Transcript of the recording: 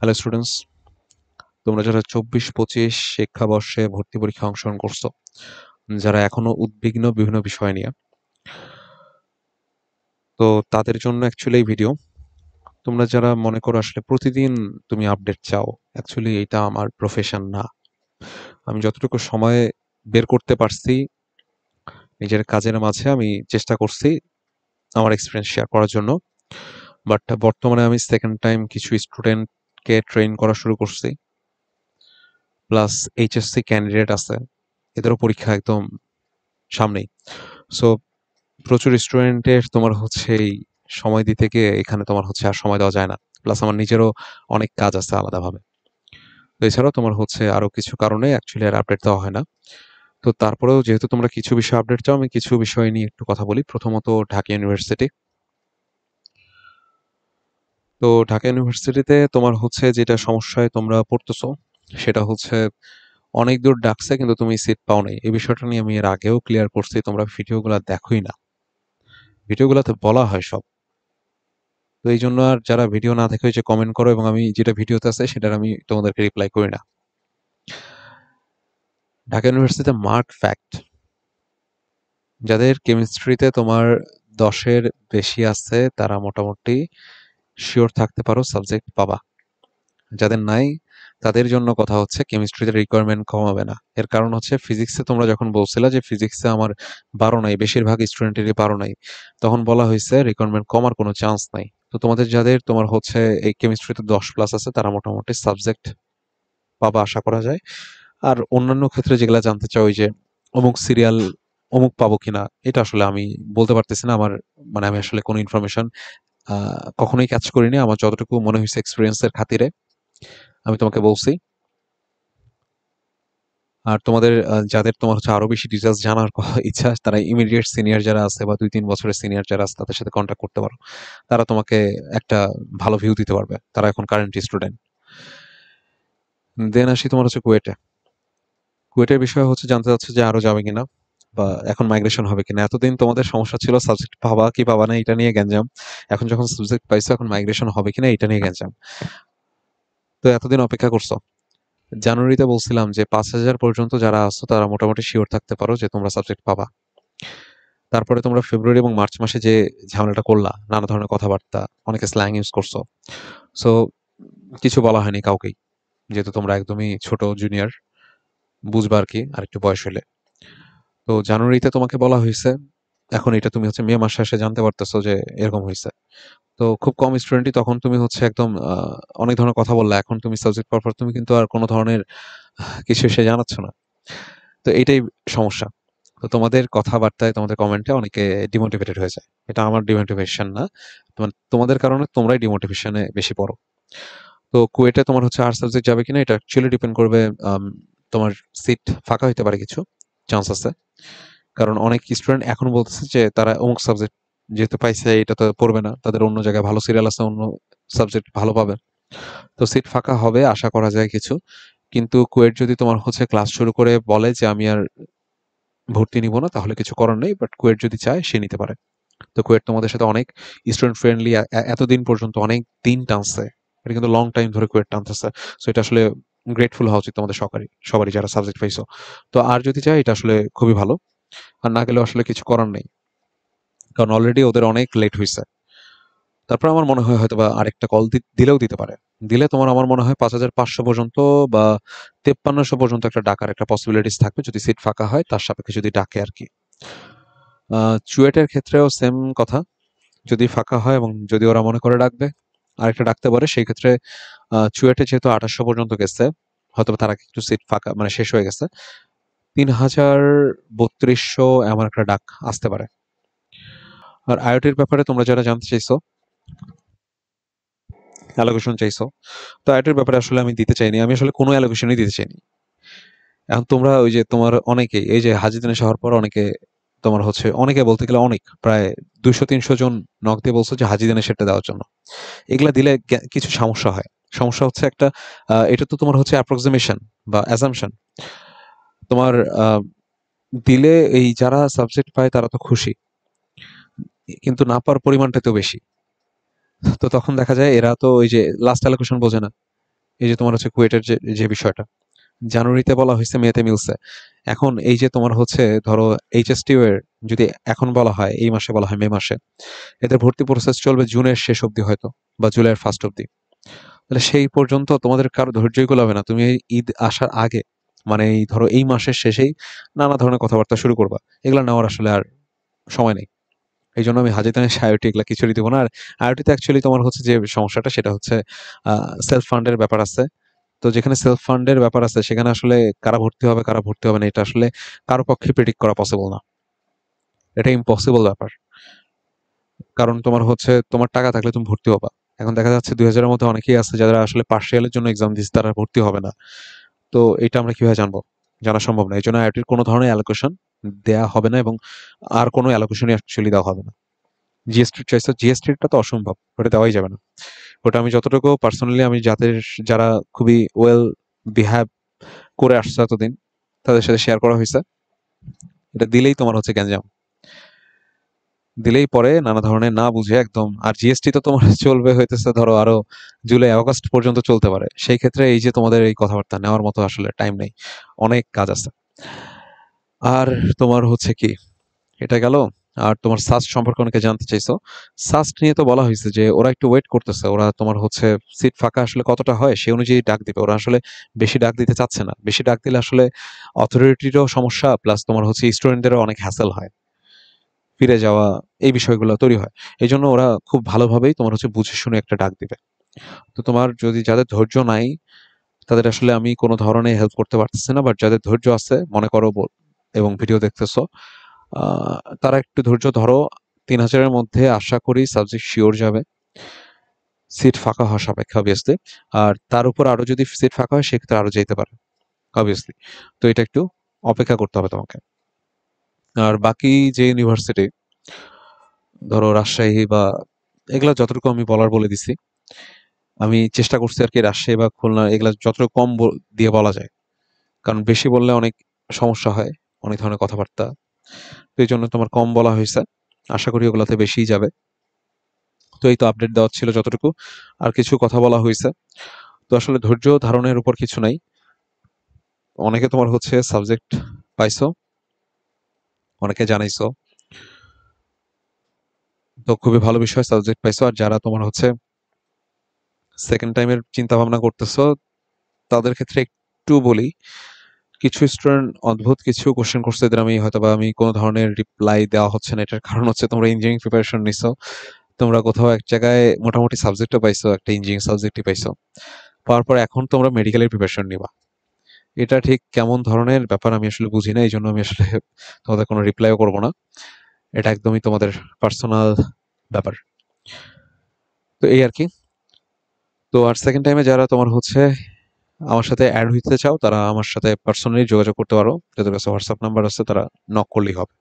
Hello students, তোমরা যারা 24-25 শিক্ষাবর্ষে ভর্তি পরীক্ষায় অংশগ্রহণ করছো, যারা এখনো উদ্বিগ্ন বিভিন্ন বিষয় নিয়ে, তো তাদের জন্য অ্যাকচুয়ালি এই ভিডিও। তোমরা যারা মনে করো আসলে প্রতিদিন তুমি আপডেট চাও, অ্যাকচুয়ালি এটা আমার প্রফেশন না। আমি যতটুকু সময় বের করতে পারছি নিজের কাজের মাঝে আমি চেষ্টা করছি আমার এক্সপিরিয়েন্স শেয়ার করার জন্য। বাট বর্তমানে আমি সেকেন্ড টাইম কিছু স্টুডেন্টকে ট্রেন করা শুরু করছি, প্লাস এইচএসসি ক্যান্ডিডেট আছে, এদেরও পরীক্ষা একদম সামনেই। সো প্রচুর স্টুডেন্টের তোমার হচ্ছে এই সময় দিতে গিয়ে এখানে তোমার হচ্ছে আর সময় দেওয়া যায় না। প্লাস আমার নিজেরও অনেক কাজ আছে আলাদাভাবে। তো এছাড়াও তোমার হচ্ছে আরো কিছু কারণে অ্যাকচুয়ালি আর আপডেট দেওয়া হয় না। তো তারপরেও যেহেতু তোমরা কিছু বিষয় আপডেট চাও, আমি কিছু বিষয় নিয়ে একটু কথা বলি। প্রথমত ঢাকা ইউনিভার্সিটি। তো ঢাকা ইউনিভার্সিটিতে তোমার হচ্ছে যেটা সমস্যায় তোমরা পড়তেছো সেটা হচ্ছে অনেক দূর ডাকছে কিন্তু তুমি সিট পাও নাই। এই বিষয়টা নিয়ে আমি এর আগেও ক্লিয়ার করছি, তোমরা ভিডিওগুলো দেখোই না। ভিডিওগুলোতে বলা হয় সব। তো এই জন্য আর যারা ভিডিও না দেখে যে কমেন্ট করো এবং আমি যেটা ভিডিওতে আছে সেটার আমি তোমাদেরকে রিপ্লাই করি না। ঢাকা ইউনিভার্সিটিতে মার্ক ফ্যাক্ট, যাদের কেমিস্ট্রিতে তোমার 10-এর বেশি আছে তারা মোটামুটি শিওর থাকতে পারো সাবজেক্ট পাবা। যাদের নাই তাদের জন্য কথা হচ্ছে কেমিস্ট্রিতে রিকোয়ারমেন্ট কমাবে না। এর কারণ হচ্ছে ফিজিক্সে তোমরা যখন বলছিলা যে ফিজিক্সে আমার 12 নাই, বেশিরভাগ স্টুডেন্টেরই 12 নাই, তখন বলা হয়েছে রিকোয়ারমেন্ট কমার কোনো চান্স নাই। তো তোমাদের যাদের তোমার হচ্ছে এই কেমিস্ট্রিতে 10+ আছে তারা মোটামুটি সাবজেক্ট পাবা আশা করা যায়। আর অন্যান্য ক্ষেত্রে যেগুলা জানতে চাও, ওই যে অমুক সিরিয়াল অমুক পাবো কিনা, এটা আসলে আমি বলতে পারতেছি না। আমার মানে আমি আসলে কোনো ইনফরমেশন কখনোই ক্যাচ করিনি। আমার যতটুকু মনে হয়েছে এক্সপিরিয়েন্সের খাতিরে আমি তোমাকে বলছি। আর তোমাদের যাদের তোমার হচ্ছে আরো বেশি ডিটেলস জানার ইচ্ছা, তারা ইমিডিয়েট সিনিয়র যারা আছে বা 2-3 বছরের সিনিয়র যারা আছে তাদের সাথে কন্ট্যাক্ট করতে পারো। তারা তোমাকে একটা ভালো ভিউ দিতে পারবে, তারা এখন কারেন্ট স্টুডেন্ট। দেন আসি তোমার হচ্ছে কুয়েটে। কুয়েটের বিষয় হচ্ছে জানতে চাচ্ছে যে আরো যাবে কিনা বা এখন মাইগ্রেশন হবে কিনা। এতদিন তোমাদের সমস্যা ছিল সাবজেক্ট পাবা কি পাবা না এটা নিয়ে গ্যাঞ্জাম। এখন যখন সাবজেক্ট পাইছো এখন মাইগ্রেশন হবে কিনা এটা নিয়ে গ্যাঞ্জাম। তো এতদিন অপেক্ষা করছো। জানুয়ারিতে বলছিলাম যে 5,000 পর্যন্ত যারা আসছো তারা মোটামুটি শিওর থাকতে পারো যে তোমরা সাবজেক্ট পাবা। তারপরে তোমরা ফেব্রুয়ারি এবং মার্চ মাসে যে ঝামেলাটা করলা, নানা ধরনের কথাবার্তা, অনেকে স্ল্যাং ইউজ করছো। সো কিছু বলা হয়নি কাউকেই, যেহেতু তোমরা একদমই ছোট জুনিয়র, বুঝবা আর কি আরেকটু বয়স হলে। তো জানুয়ারিতে তোমাকে বলা হয়েছে, এখন এটা তুমি হচ্ছে মে মাসে এসে জানতে পারতেছো যে এরকম হয়েছে। তো খুব কম স্টুডেন্টই তখন তুমি হচ্ছে একদম অনেক ধরনের কথা বললা। এখন তুমি সাবজেক্ট পাওয়ার পর তুমি কিন্তু আর কোনো ধরনের কিছু এসে জানাচ্ছ না। তো এইটাই সমস্যা। তো তোমাদের কথাবার্তায় তোমাদের কমেন্টে অনেকে ডিমোটিভেটেড হয়ে যায়। এটা আমার ডিমোটিভেশন না, তোমাদের কারণে তোমরাই ডিমোটিভেশনে বেশি পড়ো। তো কুয়েটে তোমার হচ্ছে আর সাবজেক্ট যাবে কিনা এটা অ্যাকচুয়ালি ডিপেন্ড করবে। তোমার সিট ফাঁকা হইতে পারে, কিছু চান্স আছে। কারণ অনেক স্টুডেন্ট এখন বলতেছে যে তারা অমুক সাবজেক্ট যেহেতু পাইছে এটা তো পড়বে না, তাদের অন্য জায়গায় ভালো সিরিয়াল আছে, অন্য সাবজেক্ট ভালো পাবে। তো সিট ফাঁকা হবে আশা করা যায় কিছু। কিন্তু কুয়েট যদি তোমার হচ্ছে ক্লাস শুরু করে বলে যে আমি আর ভর্তি নিব না, তাহলে কিছু করার নেই। বাট কুয়েট যদি চায় সে নিতে পারে। তো কুয়েট তোমাদের সাথে অনেক স্টুডেন্ট ফ্রেন্ডলি, এতদিন পর্যন্ত অনেক দিন টানছে। এটা কিন্তু লং টাইম ধরে কুয়েট টানতেছে। সো এটা আসলে গ্রেটফুল হওয়া উচিত তোমাদের সবারই যারা সাবজেক্ট পাইছো। তো আর যদি চায় এটা আসলে খুবই ভালো। আর না গেলেও আসলে কিছু করার নেই, কারণ অলরেডি ওদের অনেক লেট হয়েছে। তারপর আমার মনে হয় হয়তো বা আরেকটা কল দিলেও দিতে পারে। দিলে তোমার আমার মনে হয় 5,500 পর্যন্ত বা 5300 পর্যন্ত একটা ডাকার একটা পসিবিলিটিস থাকবে যদি সিট ফাঁকা হয়, তার সাপেক্ষে যদি ডাকে আর কি। চুয়েটের ক্ষেত্রেও সেম কথা। যদি ফাঁকা হয় এবং যদি ওরা মনে করে ডাকবে, আরেকটা ডাকতে পারে। সেই ক্ষেত্রে চুয়েটে যেহেতু 2800 পর্যন্ত গেছে, হয়তো তার আগে একটু সিট ফাঁকা মানে শেষ হয়ে গেছে, 3,3200 এমন একটা ডাক আসতে পারে। আর আইওটির ব্যাপারে তোমরা যারা জানতে চাইছো, অ্যালোকেশন চাইছো, তো আইওটির ব্যাপারে আসলে আমি দিতে চাইনি, আমি আসলে কোনো অ্যালোকেশনই দিতে চাইনি। এখন তোমরা ওই যে তোমার অনেকেই এই যে হাজী দিনেশ হওয়ার পর অনেকে তোমার হচ্ছে, অনেকে বলতে গেলে অনেক প্রায় 200-300 জন নক দিয়ে বলছো যে হাজী দিনেশ সেটটা দেওয়ার জন্য। এগুলা দিলে কিছু সমস্যা হয়। সমস্যা হচ্ছে একটা, এটা তো তোমার হচ্ছে অ্যাপ্রক্সিমেশন বা অ্যাজাম্পশন। তোমার দিলে এই যারা সাবজেক্ট পায় তারা তো খুশি, কিন্তু না পাওয়ার পরিমাণটা তো বেশি। তো তখন দেখা যায় এরা তো ওই যে লাস্ট অ্যালোকেশন বোঝে না। এই যে তোমার হচ্ছে কুয়েটের যে যে বিষয়টা জানুয়ারিতে বলা হয়েছে, মেতে মিলছে। এখন এই যে তোমার হচ্ছে ধরো এইচএসটিউ এর যদি এখন বলা হয়, এই মাসে বলা হয় মে মাসে, এদের ভর্তি প্রসেস চলবে জুনের শেষ অবধি হয়তো, বা জুলাইয়ের ফার্স্ট অবধি। তাহলে সেই পর্যন্ত তোমাদের কারো ধৈর্যই কুলাবে না। তুমি এই ঈদ আসার আগে, মানে এই ধরো এই মাসের শেষেই নানা ধরনের কথাবার্তা শুরু করবা। এগুলা নেওয়ার আসলে আর সময় নেই। এই জন্য আমি হাজে তাই আইওটি এগুলা কিছুরই দিব না। আর আইওটিতে অ্যাকচুয়ালি তোমার হচ্ছে যে সমস্যাটা, সেটা হচ্ছে সেলফ ফান্ডের ব্যাপার আছে। তো যেখানে সেলফ ফান্ডের ব্যাপার আছে সেখানে আসলে কারা ভর্তি হবে কারা ভর্তি হবে না, এটা আসলে কারো পক্ষে প্রেডিক্ট করা পসিবল না। এটা ইম্পসিবল ব্যাপার। কারণ তোমার হচ্ছে তোমার টাকা থাকলে তুমি ভর্তি হবা। এখন দেখা যাচ্ছে 2000-এর মধ্যে অনেকেই আছে যারা আসলে পার্সিয়ালের জন্য এক্সাম দিচ্ছে, তারা ভর্তি হবে না। তো এটা আমরা কিভাবে জানবো? জানা সম্ভব না। এই জন্য আইআইটির কোনো ধরনের অ্যালোকেশন দেয়া হবে না, এবং আর কোনো অ্যালোকেশনই অ্যাকচুয়ালি দেওয়া হবে না। জিএসটি চাইছো, জিএসটিটা তো অসম্ভব, ওটা দেওয়াই যাবে না। ওটা আমি যতটুকু পার্সোনালি আমি যারা খুবই ওয়েল বিহেভ করে আসছে এতদিন, তাদের সাথে শেয়ার করা হয়েছে, এটা দিলেই তোমার হচ্ছে গ্যাঞ্জাম। দিলেই পরে নানা ধরনের না বুঝে একদম। আর জিএসটি তো তোমার চলবে হইতেছে ধরো আরো জুলাই আগস্ট পর্যন্ত চলতে পারে। সেই ক্ষেত্রে এই যে তোমাদের এই কথাবার্তা নেওয়ার মতো আসলে টাইম নেই, অনেক কাজ আছে। আর তোমার হচ্ছে কি, এটা গেল। আর তোমার সাস্ট সম্পর্কে অনেকে জানতে চাইছো। সাস্ট নিয়ে তো বলা হয়েছে যে ওরা একটু ওয়েট করতেছে, ওরা তোমার হচ্ছে সিট ফাঁকা আসলে কতটা হয় সে অনুযায়ী ডাক দিবে। ওরা আসলে বেশি ডাক দিতে চাচ্ছে না। বেশি ডাক দিলে আসলে অথরিটিরও সমস্যা, প্লাস তোমার হচ্ছে স্টুডেন্টদেরও অনেক হ্যাসেল হয়, ফিরে যাওয়া, এই বিষয়গুলো তৈরি হয়। এই জন্য ওরা খুব ভালোভাবেই তোমার হচ্ছে বুঝে শুনে একটা ডাক দিবে। তো তোমার যদি যাদের ধৈর্য নাই, তাদের আসলে আমি কোনো ধরনের হেল্প করতে পারতেছি না। বাট যাদের ধৈর্য আছে মনে করো এবং ভিডিও দেখতেছো, তারা একটু ধৈর্য ধরো। 3000-এর মধ্যে আশা করি সাবজেক্ট শিওর যাবে, সিট ফাঁকা হওয়া সাপেক্ষে অবভিয়াসলি। আর তার উপর আরো যদি সিট ফাঁকা হয় সেক্ষেত্রে আরো যেতে পারে অবভিয়াসলি। তো এটা একটু অপেক্ষা করতে হবে তোমাকে। আর বাকি যে ইউনিভার্সিটি, ধরো রাজশাহী বা এগুলা যতটুকু আমি বলার বলে দিছি। আমি চেষ্টা করছি আর কি রাজশাহী বা খুলনা এগুলা যতটুকু কম দিয়ে বলা যায়, কারণ বেশি বললে অনেক সমস্যা হয়, অনেক ধরনের কথাবার্তা। তো এই জন্য তোমার কম বলা হয়েছে। আশা করি ওগুলাতে বেশিই যাবে। তো এই তো আপডেট দেওয়ার ছিল যতটুকু। আর কিছু কথা বলা হয়েছে। তো আসলে ধৈর্য ধারণের উপর কিছু নাই। অনেকে তোমার হচ্ছে সাবজেক্ট পাইছো, অনেকে জানাইছো, তো খুবই ভালো বিষয় সাবজেক্ট পাইছো। আর যারা তোমার হচ্ছে সেকেন্ড টাইমের চিন্তা ভাবনা করতেছো, তাদের ক্ষেত্রে একটু বলি, কিছু স্টুডেন্ট অদ্ভুত কিছু কোশ্চেন করছে, এদের আমি হয়তো বা আমি কোনো ধরনের রিপ্লাই দেওয়া হচ্ছে না। এটার কারণ হচ্ছে তোমরা ইঞ্জিনিয়ারিং প্রিপারেশন নিছো, তোমরা কোথাও এক জায়গায় মোটামুটি সাবজেক্টও পাইছো, একটা ইঞ্জিনিয়ারিং সাবজেক্টই পাইছো, পাওয়ার পর এখন তোমরা মেডিকেলের প্রিপারেশন নিবা। এটা ঠিক কেমন ধরনের ব্যাপার আমি আসলে বুঝি না। এই জন্য আমি আসলে তোমাদের কোনো রিপ্লাইও করবো না। এটা একদমই তোমাদের পার্সোনাল ব্যাপার। তো এই আর কি। তো আর সেকেন্ড টাইমে যারা তোমার হচ্ছে আমার সাথে অ্যাড হইতে চাও, তারা আমার সাথে পার্সোনালি যোগাযোগ করতে পারো। যাদের কাছে হোয়াটসঅ্যাপ নাম্বার আছে তারা নক করলেই হবে।